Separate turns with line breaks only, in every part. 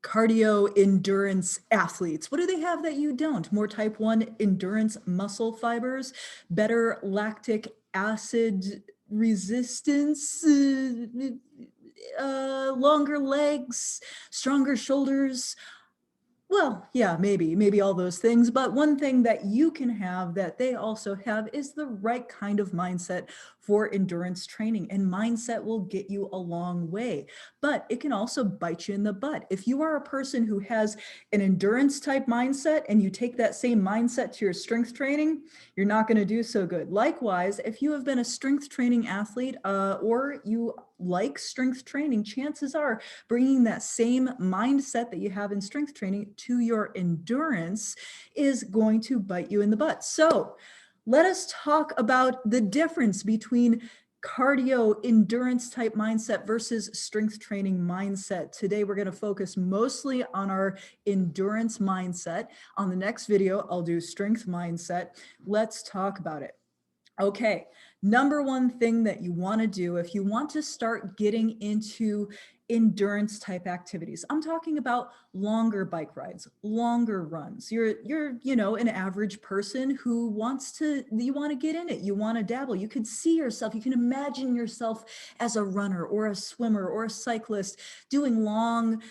cardio endurance athletes. What do they have that you don't? More type 1 endurance muscle fibers, better lactic acid resistance, longer legs, stronger shoulders. Well, yeah, maybe all those things. But one thing that you can have that they also have is the right kind of mindset for endurance training. And mindset will get you a long way, but it can also bite you in the butt. If you are a person who has an endurance type mindset and you take that same mindset to your strength training, you're not going to do so good. Likewise, if you have been a strength training athlete or you like strength training, chances are bringing that same mindset that you have in strength training to your endurance is going to bite you in the butt. So let us talk about the difference between cardio endurance type mindset versus strength training mindset. Today, we're going to focus mostly on our endurance mindset. On the next video, I'll do strength mindset. Let's talk about it. Okay, number one thing that you want to do if you want to start getting into endurance type activities. I'm talking about longer bike rides, longer runs. You're, an average person who you want to get in it. You want to dabble. You could see yourself, you can imagine yourself as a runner or a swimmer or a cyclist doing long,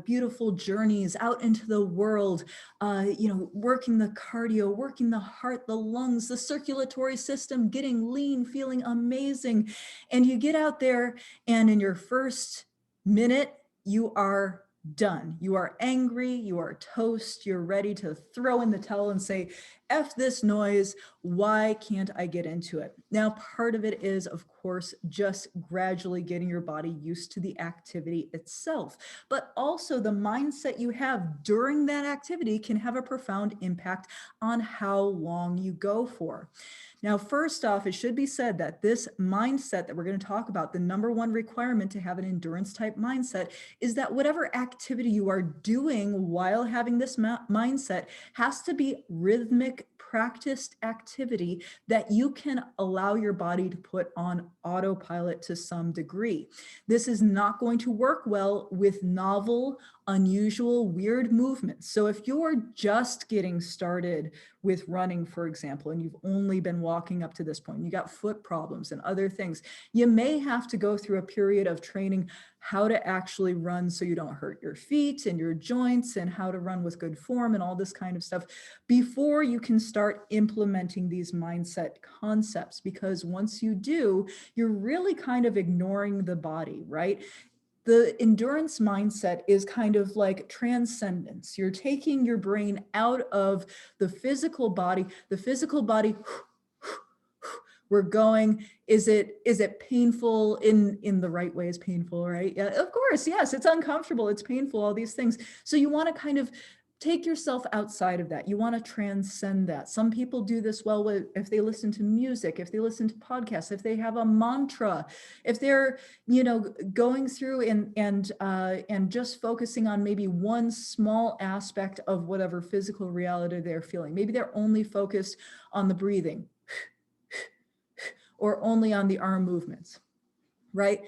beautiful journeys out into the world, working the cardio, working the heart, the lungs, the circulatory system, getting lean, feeling amazing. And you get out there and in your first minute, you are done. You are angry, you are toast, you're ready to throw in the towel and say, F this noise, why can't I get into it? Now, part of it is, of course, just gradually getting your body used to the activity itself, but also the mindset you have during that activity can have a profound impact on how long you go for. Now, first off, it should be said that this mindset that we're going to talk about, the number one requirement to have an endurance type mindset is that whatever activity you are doing while having this mindset has to be rhythmic, practiced activity that you can allow your body to put on autopilot to some degree. This is not going to work well with novel, unusual, weird movements. So if you're just getting started with running, for example, and you've only been walking up to this point, you got foot problems and other things, you may have to go through a period of training how to actually run so you don't hurt your feet and your joints, and how to run with good form and all this kind of stuff before you can start implementing these mindset concepts. Because once you do, you're really kind of ignoring the body, right? The endurance mindset is kind of like transcendence. You're taking your brain out of the physical body. The physical body, we're going, is it painful in the right way? Is painful, right? Yeah, of course, yes, it's uncomfortable, it's painful, all these things. So you want to kind of take yourself outside of that. You want to transcend that. Some people do this well if they listen to music, if they listen to podcasts, if they have a mantra, if they're, going through and just focusing on maybe one small aspect of whatever physical reality they're feeling. Maybe they're only focused on the breathing or only on the arm movements, right?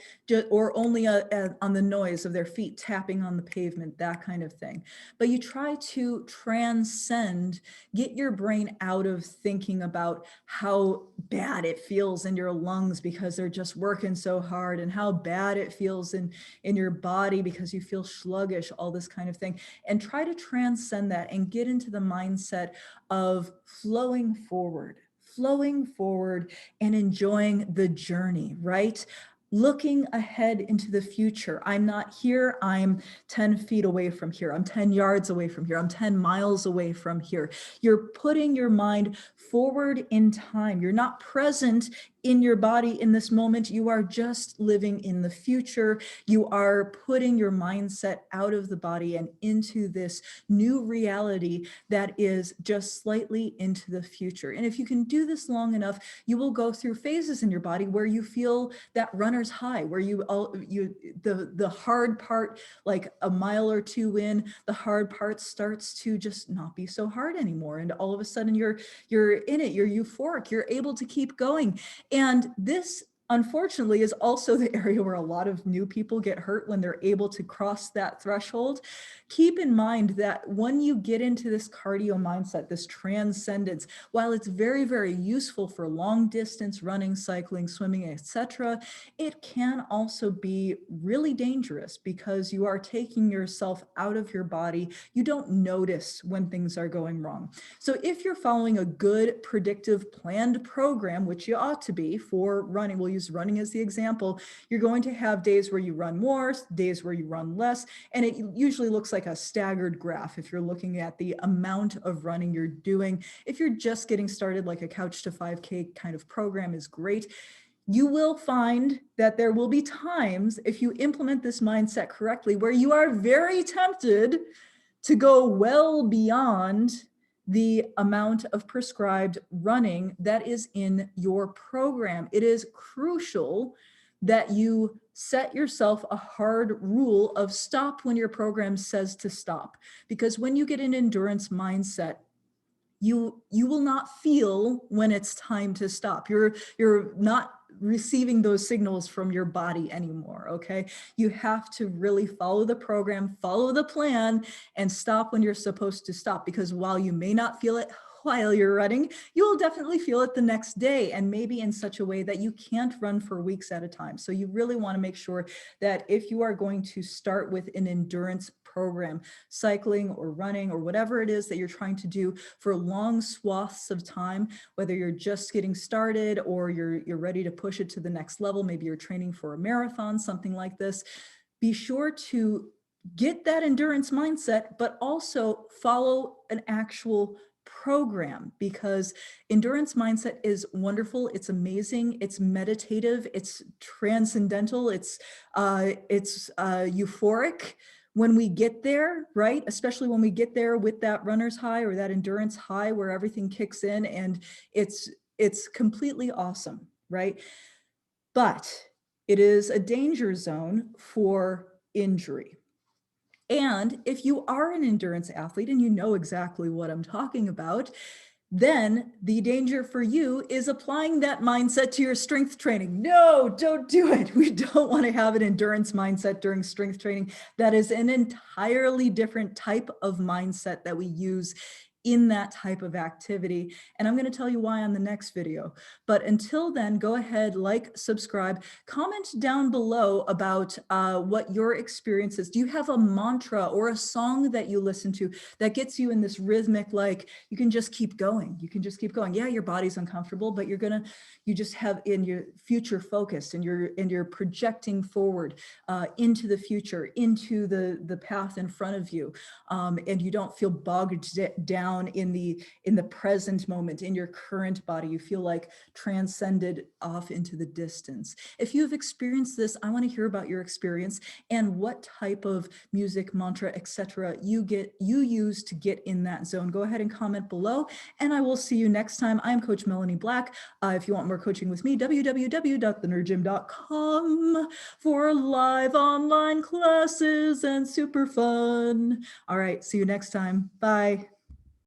Or only on the noise of their feet tapping on the pavement, that kind of thing. But you try to transcend, get your brain out of thinking about how bad it feels in your lungs because they're just working so hard, and how bad it feels in your body because you feel sluggish, all this kind of thing. And try to transcend that and get into the mindset of flowing forward and enjoying the journey, right? Looking ahead into the future. I'm not here, I'm 10 feet away from here. I'm 10 yards away from here. I'm 10 miles away from here. You're putting your mind forward in time. You're not present in your body in this moment. You are just living in the future. You are putting your mindset out of the body and into this new reality that is just slightly into the future. And if you can do this long enough, you will go through phases in your body where you feel that runner's high, where the hard part, like a mile or two in, the hard part starts to just not be so hard anymore. And all of a sudden you're in it, you're euphoric, you're able to keep going. And this unfortunately, is also the area where a lot of new people get hurt when they're able to cross that threshold. Keep in mind that when you get into this cardio mindset, this transcendence, while it's very, very useful for long distance running, cycling, swimming, etc., it can also be really dangerous because you are taking yourself out of your body. You don't notice when things are going wrong. So if you're following a good, predictive, planned program, which you ought to be for running, we'll use running as the example, you're going to have days where you run more, days where you run less, and it usually looks like a staggered graph if you're looking at the amount of running you're doing. If you're just getting started, like a Couch to 5K kind of program is great. You will find that there will be times, if you implement this mindset correctly, where you are very tempted to go well beyond the amount of prescribed running that is in your program. It is crucial that you set yourself a hard rule of stop when your program says to stop. Because when you get an endurance mindset, you will not feel when it's time to stop. You're not receiving those signals from your body anymore, okay? You have to really follow the program, follow the plan, and stop when you're supposed to stop, because while you may not feel it while you're running, you will definitely feel it the next day, and maybe in such a way that you can't run for weeks at a time. So you really want to make sure that if you are going to start with an endurance program, cycling or running or whatever it is that you're trying to do for long swaths of time, whether you're just getting started or you're ready to push it to the next level, maybe you're training for a marathon, something like this, be sure to get that endurance mindset, but also follow an actual program, because endurance mindset is wonderful. It's amazing. It's meditative. It's transcendental. It's euphoric when we get there, right? Especially when we get there with that runner's high or that endurance high where everything kicks in and it's completely awesome, right? But it is a danger zone for injury. And if you are an endurance athlete and you know exactly what I'm talking about, then the danger for you is applying that mindset to your strength training. No, don't do it. We don't want to have an endurance mindset during strength training. That is an entirely different type of mindset that we use in that type of activity. And I'm going to tell you why on the next video. But until then, go ahead, like, subscribe, comment down below about what your experience is. Do you have a mantra or a song that you listen to that gets you in this rhythmic, like, you can just keep going. You can just keep going. Yeah, your body's uncomfortable, but you just have in your future focused and you're projecting forward into the future, into the path in front of you. And you don't feel bogged down in the present moment, in your current body. You feel like transcended off into the distance. If you have experienced this, I want to hear about your experience and what type of music, mantra, etc. you use to get in that zone. Go ahead and comment below, and I will see you next time. I'm Coach Melanie Black. If you want more coaching with me, www.thenerdgym.com for live online classes and super fun. All right, see you next time. Bye.